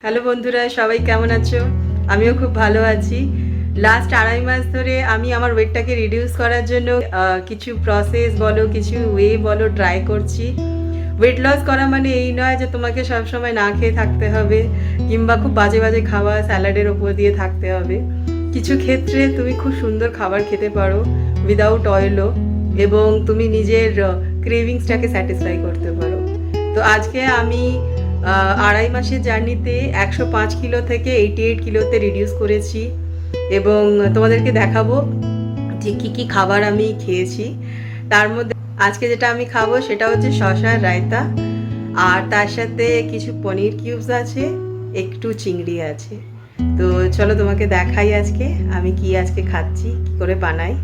Hello বন্ধুরা, সবাই কেমন আছো? আমিও খুব ভালো আছি। লাস্ট 2.5 মাস ধরে আমি আমার ওয়েটটাকে রিডিউস করার জন্য কিছু প্রসেস বলো, কিছু ওয়ে বলো ট্রাই করছি। ওয়েট লস করা মানে এই নয় যে তোমাকে সবসময় না খেয়ে থাকতে হবে কিংবা খুব বাজে বাজে খাওয়া স্যালাডের ওপর দিয়ে থাকতে হবে। কিছু ক্ষেত্রে তুমি খুব সুন্দর খাবার খেতে পারো উইদাউট অয়েলও, এবং তুমি নিজের ক্রেভিংসটাকে স্যাটিসফাই করতে পারো। তো আজকে আমি 2.5 মাসের জার্নিতে 105 কিলো থেকে 88 কিলোতে রিডিউস করেছি, এবং তোমাদেরকে দেখাবো যে কী কী খাবার আমি খেয়েছি। তার মধ্যে আজকে যেটা আমি খাবো সেটা হচ্ছে শসার রায়তা, আর তার সাথে কিছু পনির কিউবস আছে, একটু চিংড়ি আছে। তো চলো তোমাকে দেখাই আজকে আমি কি আজকে খাচ্ছি, কি করে বানাই।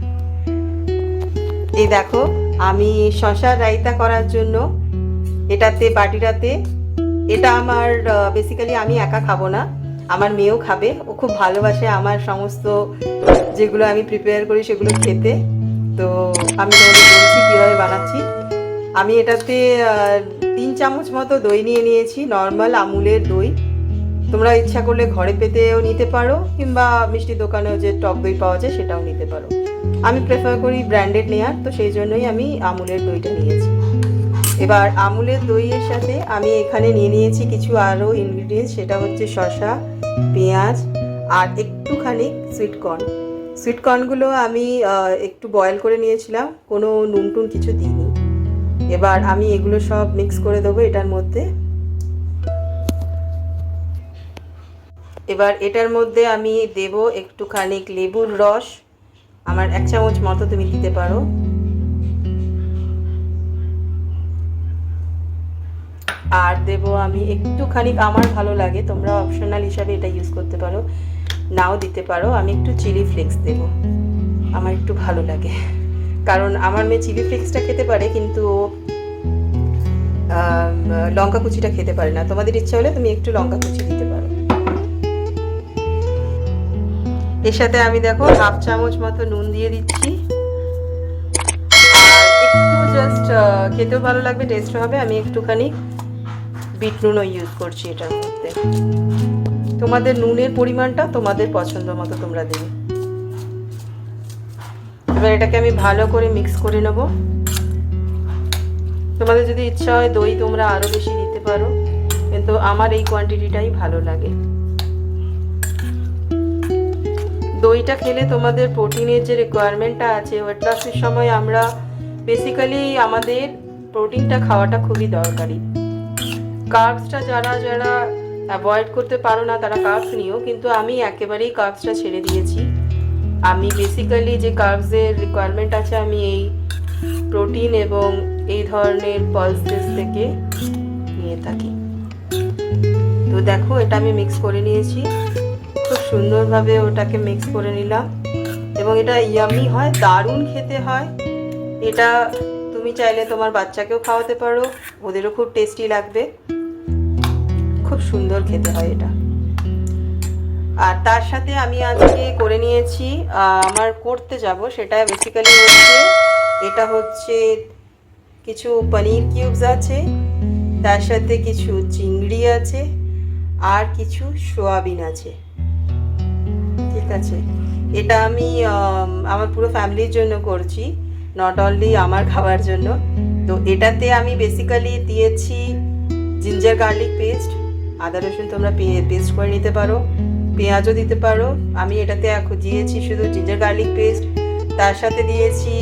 এই দেখো, আমি শসার রায়তা করার জন্য এটাতে বাটিটাতে, এটা আমার বেসিক্যালি আমি একা খাবো না, আমার মেয়েও খাবে। ও খুব ভালোবাসে আমার সমস্ত যেগুলো আমি প্রিপেয়ার করি সেগুলো খেতে। তো আমি তোমাদের বলছি কীভাবে বানাচ্ছি। আমি এটাতে 3 চামচ মতো দই নিয়ে নিয়েছি, নর্মাল আমুলের দই। তোমরা ইচ্ছা করলে ঘরে পেতেও নিতে পারো, কিংবা মিষ্টি দোকানেও যে টক দই পাওয়া যায় সেটাও নিতে পারো। আমি প্রেফার করি ব্র্যান্ডেড নেওয়ার, তো সেই জন্যই আমি আমুলের দইটা নিয়েছি। এবার আমুলের দইয়ের সাথে আমি এখানে নিয়ে নিয়েছি কিছু আরও ইনগ্রিডিয়েন্টস, সেটা হচ্ছে শসা, পেঁয়াজ, আর একটুখানি সুইটকর্ন। সুইটকর্নগুলো আমি একটু বয়েল করে নিয়েছিলাম, কোনো নুন টুন কিছু দিইনি। এবার আমি এগুলো সব মিক্স করে দেবো এটার মধ্যে। এবার এটার মধ্যে আমি দেব একটুখানি লেবুর রস, আমার 1 চামচ মতো তুমি দিতে পারো। আর দেবো আমি একটুখানি, আমার ভালো লাগে, তোমরা অপশনাল হিসাবে এটা ইউজ করতে পারো, নাও দিতে পারো। আমি একটু চিলি ফ্লেক্স দেবো, আমার একটু ভালো লাগে, কারণ আমার মেয়ে চিলি ফ্লেক্সটা খেতে পারে কিন্তু লঙ্কা কুচিটা খেতে পারে না। তোমাদের ইচ্ছা হলে তুমি একটু লঙ্কা কুচি দিতে পারো। এর সাথে আমি দেখো 1/2 চামচ মতো নুন দিয়ে দিচ্ছি, আর একটু জাস্ট খেতেও ভালো লাগবে, টেস্ট হবে, আমি একটুখানি বিট নুনও ইউজ করছি এটার মধ্যে। তোমাদের নুনের পরিমাণটা তোমাদের পছন্দ মতো তোমরা দেবে। এবার এটাকে আমি ভালো করে মিক্স করে নেব। তোমাদের যদি ইচ্ছা হয় দই তোমরা আরও বেশি দিতে পারো, কিন্তু আমার এই কোয়ান্টিটিটাই ভালো লাগে। দইটা খেলে তোমাদের প্রোটিনের যে রিকোয়ারমেন্টটা আছে, ওয়েট লসের সময় আমরা বেসিক্যালি আমাদের প্রোটিনটা খাওয়াটা খুবই দরকারি। কার্বসটা যারা যারা অ্যাভয়েড করতে পারো না তারা কার্বস নিও, কিন্তু আমি একেবারেই কার্বসটা ছেড়ে দিয়েছি। আমি বেসিক্যালি যে কার্বসের রিকোয়ারমেন্ট আছে আমি এই প্রোটিন এবং এই ধরনের পালসেস থেকে নিয়ে থাকি। তো দেখো, এটা আমি মিক্স করে নিয়েছি, খুব সুন্দরভাবে ওটাকে মিক্স করে নিলাম, এবং এটা ইয়ামি হয়, দারুণ খেতে হয়। এটা তুমি চাইলে তোমার বাচ্চাকেও খাওয়াতে পারো, ওদেরও খুব টেস্টি লাগবে, খুব সুন্দর খেতে হয় এটা। আর তার সাথে আমি আজকে করে নিয়েছি, আমার করতে যাব সেটা বেসিক্যালি হচ্ছে, এটা হচ্ছে কিছু পনির কিউবস আছে, তার সাথে কিছু চিংড়ি আছে, আর কিছু সোয়াবিন আছে। ঠিক আছে, এটা আমি আমার পুরো ফ্যামিলির জন্য করছি, নট অনলি আমার খাবার জন্য। তো এটাতে আমি বেসিক্যালি দিয়েছি জিঞ্জার গার্লিক পেস্ট, আদা রসুন তোমরা পেস্ট করে নিতে পারো, পেঁয়াজও দিতে পারো। আমি এটাতে দিয়েছি শুধু জিঞ্জার গার্লিক পেস্ট, তার সাথে দিয়েছি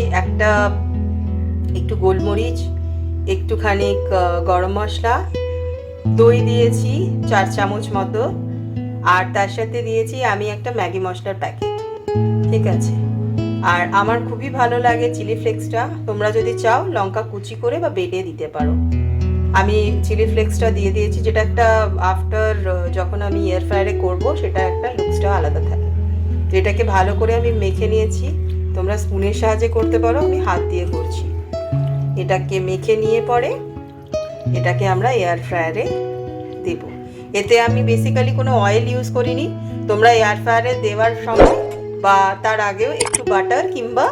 একটু গোলমরিচ, একটুখানি গরম মশলা, দই দিয়েছি 4 চামচ মতো, আর তার সাথে দিয়েছি আমি একটা ম্যাগি মশলার প্যাকেট। ঠিক আছে, আর আমার খুবই ভালো লাগে চিলি ফ্লেক্সটা, তোমরা যদি চাও লঙ্কা কুচি করে বা বেটে দিতে পারো। আমি চিলি ফ্লেক্সটা দিয়ে দিয়েছি, যেটা একটা আফটার যখন আমি এয়ার ফ্রায়ারে করবো সেটা একটা লুকসটা আলাদা থাকে। তো এটাকে ভালো করে আমি মেখে নিয়েছি, তোমরা স্পুনের সাহায্যে করতে পারো, আমি হাত দিয়ে করছি। এটাকে মেখে নিয়ে পরে এটাকে আমরা এয়ার ফ্রায়ারে দেব। এতে আমি বেসিক্যালি কোনো অয়েল ইউজ করিনি, তোমরা এয়ার ফ্রায়ারে দেওয়ার সময় বা তার আগেও একটু বাটার কিংবা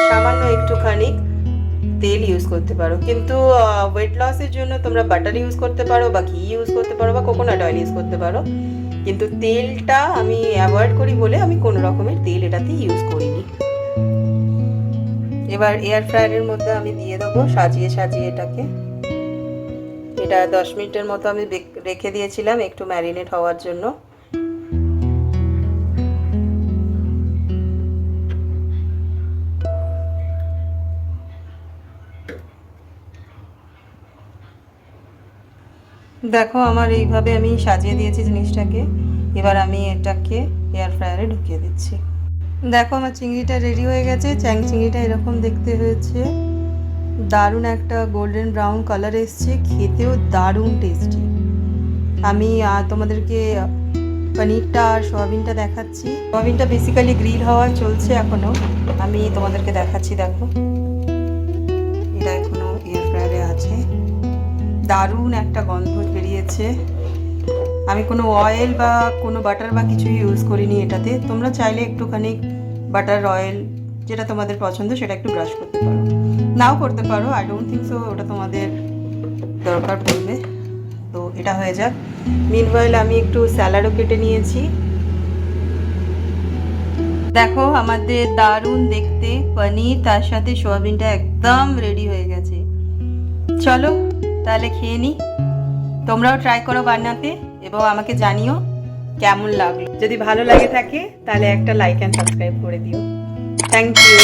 সামান্য একটুখানি তেল ইউজ করতে পারো, কিন্তু ওয়েট লসের জন্য তোমরা বাটার ইউজ করতে পারো বা ঘি ইউজ করতে পারো বা কোকোনাট অয়েল ইউজ করতে পারো, কিন্তু তেলটা আমি অ্যাভয়েড করি বলে আমি কোনো রকমের তেল এটাতে ইউজ করিনি। এবার এয়ার ফ্রায়ারের মধ্যে আমি দিয়ে দেবো সাজিয়ে সাজিয়ে এটাকে। এটা 10 মিনিটের মতো আমি রেখে দিয়েছিলাম একটু ম্যারিনেট হওয়ার জন্য। দেখো আমার এইভাবে আমি সাজিয়ে দিয়েছি জিনিসটাকে। এবার আমি এটাকে এয়ার ফ্রায়ারে ঢুকিয়ে দিচ্ছি। দেখো আমার চিংড়িটা রেডি হয়ে গেছে। চিংড়িটা এরকম দেখতে হয়েছে, দারুণ একটা গোল্ডেন ব্রাউন কালার এসছে, খেতেও দারুণ টেস্টি। আমি তোমাদেরকে পনিরটা আর সোয়াবিনটা দেখাচ্ছি। সোয়াবিনটা বেসিক্যালি গ্রিল হওয়া চলছে এখনও, আমি তোমাদেরকে দেখাচ্ছি। দেখো এটা এখনও এয়ার ফ্রায়ারে আছে, দারুণ একটা গন্ধ বেরিয়েছে। আমি কোনো অয়েল বা কোনো বাটার বা কিছু ইউজ করিনি এটাতে। তোমরা চাইলে একটুখানি বাটার অয়েল যেটা তোমাদের পছন্দ সেটা একটু ব্রাশ করতে পারো, নাও করতে পারো, আই ডোন্ট থিঙ্ক সো ওটা তোমাদের দরকার পড়বে। তো এটা হয়ে যাক। মিনওয়াইল আমি একটু স্যালাডও কেটে নিয়েছি। দেখো আমাদের দারুণ দেখতে পনির তার সাথে সোয়াবিনটা একদম রেডি হয়ে গেছে। চলো তাহলে খেয়ে নিই। তোমরাও ট্রাই করো বানাতে এবং আমাকে জানিও কেমন লাগলো। যদি ভালো লাগে থাকে তাহলে একটা লাইক অ্যান্ড সাবস্ক্রাইব করে দিও। Thank you.